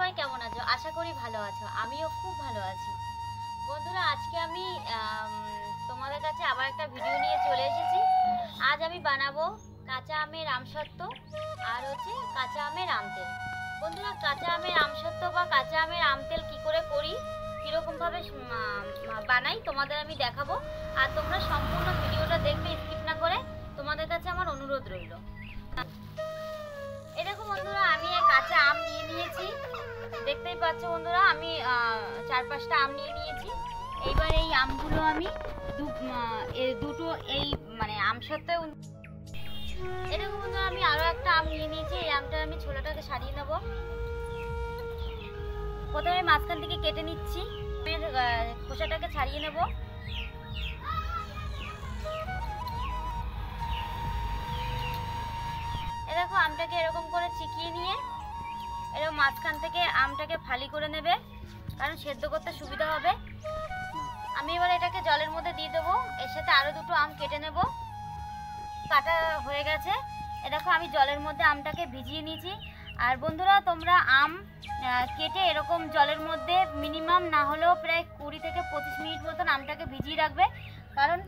সবাই কেমন আছো? আশা করি ভালো আছো। আমিও খুব ভালো আছি। বন্ধুরা, আজকে আমি তোমাদের কাছে আবার একটা ভিডিও নিয়ে চলে এসেছি। আজ আমি বানাবো কাঁচা আমের আমসত্ত্ব আর কাঁচা আমের আমতেল। বন্ধুরা, কাঁচা আমের আমসত্ত্ব বা কাঁচা আমের আমতেল কি করে করি, কিরকম ভাবে বানাই তোমাদের আমি দেখাবো। আর তোমরা সম্পূর্ণ ভিডিওটা দেখবে, স্কিপ না করে। তোমাদের কাছে আমার অনুরোধ রইল। এরকম বন্ধুরা, আমি কাঁচা আম নিয়ে নিয়েছি, দেখতেই পাচ্ছ বন্ধুরা। আমি 4-5টা আম নিয়ে নিয়েছি। এইবার এই আমগুলো আমি দুটো এই আমসত্ত্ব। এরকম বন্ধুরা, আমি আরো একটা আম নিয়ে নিয়েছি। এই আমটা আমি ছোলাটাকে সারিয়ে নেব। প্রথমে মাঝখান থেকে কেটে নিচ্ছি, খোসাটাকে ছাড়িয়ে নেব। দেখো, আমটাকে এরকম করে চিকিয়ে নিয়ে এরকম মাঝখান থেকে আমটাকে ফালি করে নেবে, কারণ সেদ্ধ করতে সুবিধা হবে। আমি এবার এটাকে জলের মধ্যে দিয়ে দেবো। এর সাথে আরো দুটো আম কেটে নেব। কাটা হয়ে গেছে। এ দেখো, আমি জলের মধ্যে আমটাকে ভিজিয়ে নিয়েছি। আর বন্ধুরা, তোমরা আম কেটে এরকম জলের মধ্যে মিনিমাম না হলেও প্রায় 20 থেকে 25 মিনিট মতন আমটাকে ভিজিয়ে রাখবে। কারণ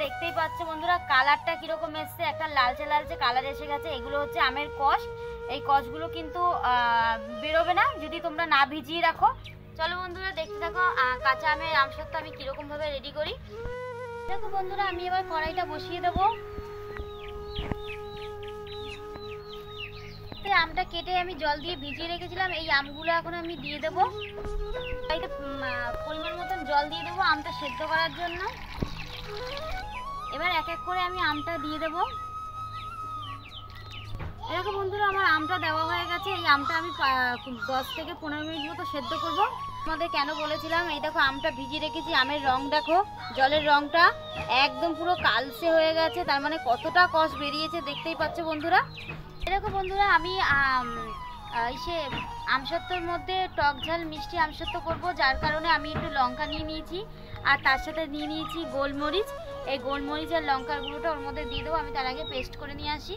দেখতেই পাচ্ছ বন্ধুরা, কালারটা কিরকম এসছে, একটা লালচে লালচে কালার এসে গেছে। এগুলো হচ্ছে আমের কষ। এই কষগুলো কিন্তু বেরোবে না যদি তোমরা না ভিজিয়ে রাখো। চলো বন্ধুরা, দেখতে থাকো কাঁচা আমের আমসত্ত্ব আমি কিরকম ভাবে রেডি করি। দেখো বন্ধুরা, আমি এবার কড়াইটা বসিয়ে দেবো। আমটা কেটে আমি জল দিয়ে ভিজিয়ে রেখেছিলাম, এই আমগুলো এখন আমি দিয়ে দেবো। পরিমাণ মতন জল দিয়ে দেবো আমটা সেদ্ধ করার জন্য। এবার এক এক করে আমি আমটা দিয়ে দেবো। এরকম বন্ধুরা, আমার আমটা দেওয়া হয়ে গেছে। এই আমটা আমি 10 থেকে 15 মিনিট মতো সেদ্ধ করবো। তোমাদের কেন বলেছিলাম, এই দেখো আমটা ভিজিয়ে রেখেছি। আমের রং দেখো, জলের রংটা একদম পুরো কালচে হয়ে গেছে। তার মানে কতটা কষ বেরিয়েছে দেখতেই পাচ্ছ বন্ধুরা। এরকম বন্ধুরা, আমি আমসত্ত্বর মধ্যে টক ঝাল মিষ্টি আমসত্ত্ব করব, যার কারণে আমি একটু লঙ্কা নিয়ে নিয়েছি। আর তার সাথে নিয়ে নিয়েছি গোলমরিচ। এই গোলমরিচ আর লঙ্কার গুঁড়োটা ওর মধ্যে দিয়ে দেবো। আমি তার আগে পেস্ট করে নিয়ে আসি।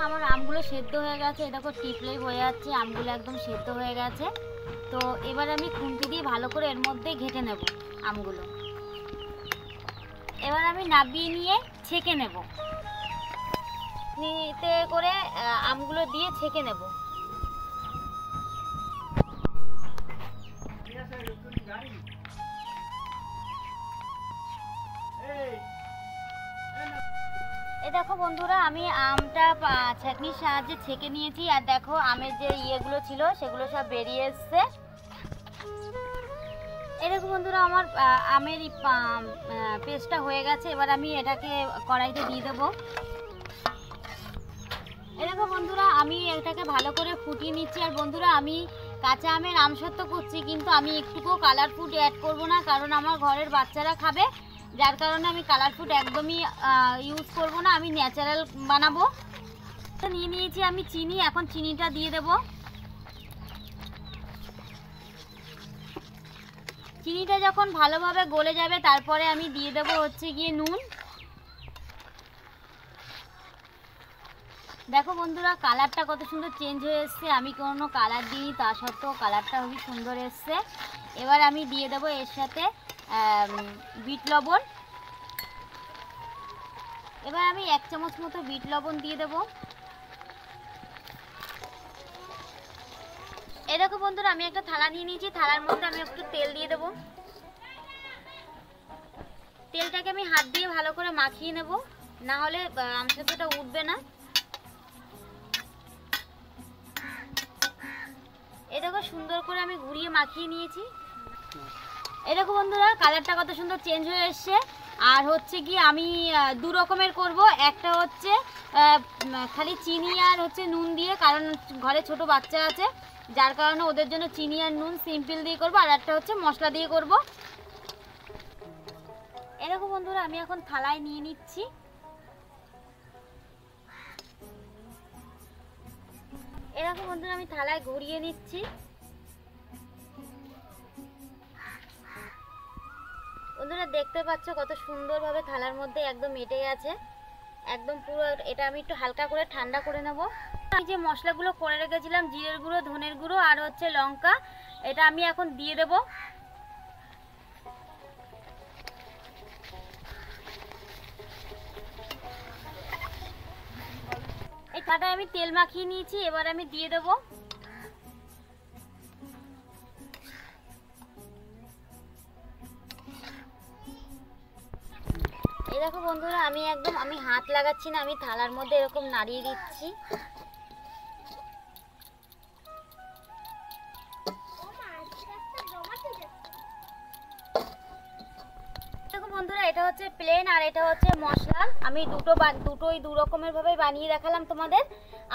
আমার আমগুলো সেদ্ধ হয়ে গেছে। এই দেখো, টিপলেই হয়ে যাচ্ছে, আমগুলো একদম সেদ্ধ হয়ে গেছে। তো এবার আমি খুন্তি দিয়ে ভালো করে এর মধ্যে ঘেঁটে নেব আমগুলো। এবার আমি নাবিয়ে নিয়ে ছেঁকে নেব। নিতে করে আমগুলো দিয়ে ছেঁকে নেব। এ দেখো বন্ধুরা, আমি আমটা ছাঁকনির সাহায্যে ছেঁকে নিয়েছি। আর দেখো, আমের যে ইয়েগুলো ছিল সেগুলো সব বেরিয়ে এসছে। এরকম বন্ধুরা, আমার আমের পেস্টটা হয়ে গেছে। এবার আমি এটাকে কড়াইতে দিয়ে দেবো। এরকম বন্ধুরা, আমি এটাকে ভালো করে ফুটিয়ে নিচ্ছি। আর বন্ধুরা, আমি কাঁচা আমের আমসত্ত্ব করছি, কিন্তু আমি একটুকুও কালার ফুড অ্যাড করব না, কারণ আমার ঘরের বাচ্চারা খাবে। যার কারণে আমি কালার ফুড একদমই ইউজ করব না, আমি ন্যাচারাল বানাবো। নিয়ে নিয়েছি আমি চিনি। এখন চিনিটা দিয়ে দেব। চিনিটা যখন ভালোভাবে গলে যাবে, তারপরে আমি দিয়ে দেব গিয়ে নুন। দেখো বন্ধুরা, কালারটা কত সুন্দর চেঞ্জ হয়ে এসছে। আমি কোনো কালার দিইনি, তা সত্ত্বেও কালারটা খুবই সুন্দর এসছে। এবার আমি দিয়ে দেবো এর সাথে বিট লবণ। এবার আমি 1 চামচ মতো বিট লবণ দিয়ে দেবো। দেখো বন্ধুরা, আমি একটা থালা নিয়ে নিয়েছি। থালার মধ্যে আমি একটু তেল দিয়ে দেবো। তেলটাকে আমি হাত দিয়ে ভালো করে মাখিয়ে নেব, না হলে আমসত্ত্বটা উঠবে না। দেখো, সুন্দর করে আমি ঘুরিয়ে মাখিয়ে নিয়েছি। দেখো বন্ধুরা, কালারটা কত সুন্দর চেঞ্জ হয়ে এসছে। আর কি আমি 2 রকমের করব। একটা হচ্ছে খালি চিনি আর নুন দিয়ে, কারণ ঘরে ছোট বাচ্চা আছে, যার কারণে ওদের জন্য চিনি আর নুন সিম্পল দিয়ে করব। আর একটা হচ্ছে মশলা দিয়ে করব। এরকম বন্ধুরা, আমি এখন থালায় নিয়ে নিচ্ছি। এরকম বন্ধুরা, আমি থালায় ঘুরিয়ে নিচ্ছি। বন্ধুরা, দেখতে পাচ্ছ কত সুন্দরভাবে থালার মধ্যে একদম এঁটে গেছে। একদম পুরো। এটা আমি একটু হালকা করে ঠান্ডা করে নেব। এই যে মশলাগুলো করে রেখেছিলাম, জিরের গুঁড়ো, ধনের গুঁড়ো আর হচ্ছে লঙ্কা, এটা আমি এখন দিয়ে দেব। এই কড়াইয়ে আমি তেল মাখিয়ে নিয়েছি, এবার আমি দিয়ে দেব। এই দেখো বন্ধুরা, আমি হাত লাগাচ্ছি না, আমি থালার মধ্যে এরকম নাড়িয়ে দিচ্ছি। দেখো বন্ধুরা, এটা হচ্ছে প্লেন আর এটা হচ্ছে মশলা। আমি দুটোই দু রকমের ভাবে বানিয়ে দেখালাম তোমাদের।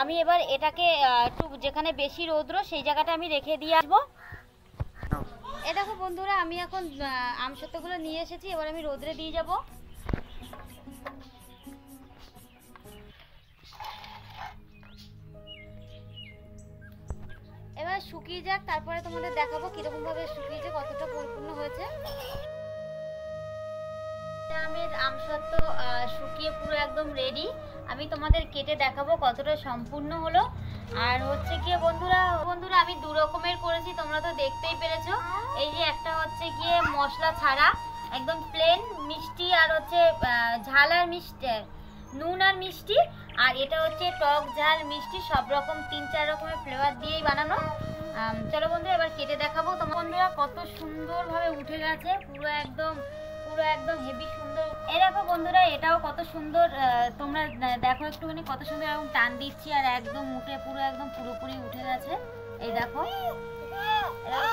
আমি এবার এটাকে একটু যেখানে বেশি রৌদ্র সেই জায়গাটা আমি রেখে দিয়ে আসবো। এ দেখো বন্ধুরা, আমি এখন আমসত্ত্বগুলো নিয়ে এসেছি, এবার আমি রোদ্রে দিয়ে যাব। এবার শুকিয়ে যাক, তারপরে তোমাদের দেখাবো কিরকম ভাবে শুকিয়েছে, কতটা পরিপূর্ণ হয়েছে। আমের আমসত্ত্ব শুকিয়ে পুরো একদম রেডি। আমি তোমাদের কেটে দেখাবো কতটা সম্পূর্ণ হলো। আর হচ্ছে গিয়ে বন্ধুরা আমি দু রকমের করেছি, তোমরা তো দেখতেই পেরেছো। এই যে একটা হচ্ছে গিয়ে মশলা ছাড়া একদম প্লেন মিষ্টি, আর হচ্ছে ঝাল আর মিষ্টি, নুন আর মিষ্টি, আর এটা হচ্ছে টক ঝাল মিষ্টি, সব রকম 3-4 রকমের ফ্লেভার দিয়েই বানানো। চলো বন্ধুরা এবার কেটে দেখাবো। তোমার বন্ধুরা কত সুন্দরভাবে উঠে গেছে, পুরো একদম হেভি সুন্দর। এই দেখো বন্ধুরা, এটাও কত সুন্দর, তোমরা দেখো একটুখানি কত সুন্দর এরকম টান দিচ্ছি আর একদম উঠে পুরো একদম পুরোপুরি উঠে গেছে। এই দেখো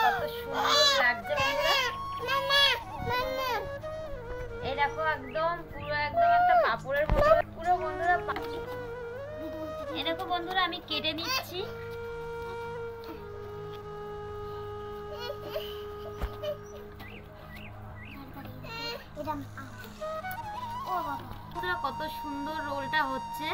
কত সুন্দর লাগছে বন্ধুরা। এই দেখো একদম একটা পাপড়ের মতো পুরো বন্ধুরা। এই দেখো বন্ধুরা, আমি কেটে নিচ্ছি। কত সুন্দর রোলটা হচ্ছে।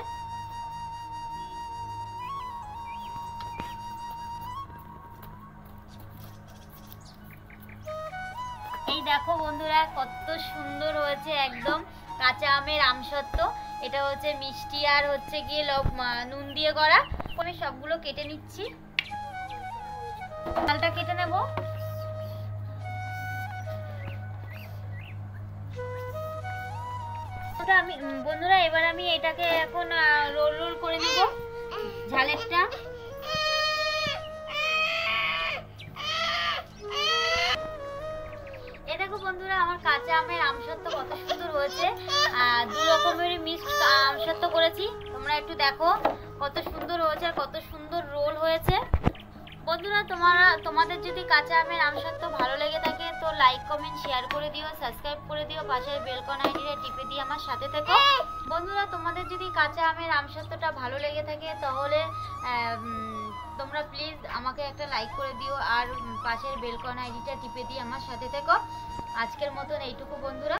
এই দেখো বন্ধুরা কত সুন্দর হয়েছে, একদম কাঁচা আমের আমসত্ত্ব। এটা হচ্ছে মিষ্টি আর হচ্ছে গিয়ে নুন দিয়ে করা। আমি সবগুলো কেটে নিচ্ছি, ডালটা কেটে নেব। বন্ধুরা এবার আমি এটাকে এখন রোল রোল করে নিব ঝালেরটা। এই দেখো বন্ধুরা, আমার কাঁচা আমের আমসত্ত্ব কত সুন্দর হয়েছে। দু রকমের মিক্সড আমসত্ত্ব করেছি, তোমরা একটু দেখো কত সুন্দর হয়েছে আর কত সুন্দর রোল হয়েছে। বন্ধুরা তোমাদের যদি কাঁচা আমের আমসত্ত্ব ভালো লেগে থাকে তো লাইক কমেন্ট শেয়ার করে দিও, সাবস্ক্রাইব করে দিও, পাশের বেল আইকনটা টিপে দিয়ে আমার সাথে থেকো। বন্ধুরা তোমাদের যদি কাঁচা আমের আমসত্ত্বটা ভালো লেগে থাকে তাহলে তোমরা প্লিজ আমাকে একটা লাইক করে দিও আর পাশের বেল আইকনটা টিপে দিয়ে আমার সাথে থেকো। আজকের মতন এইটুকু বন্ধুরা।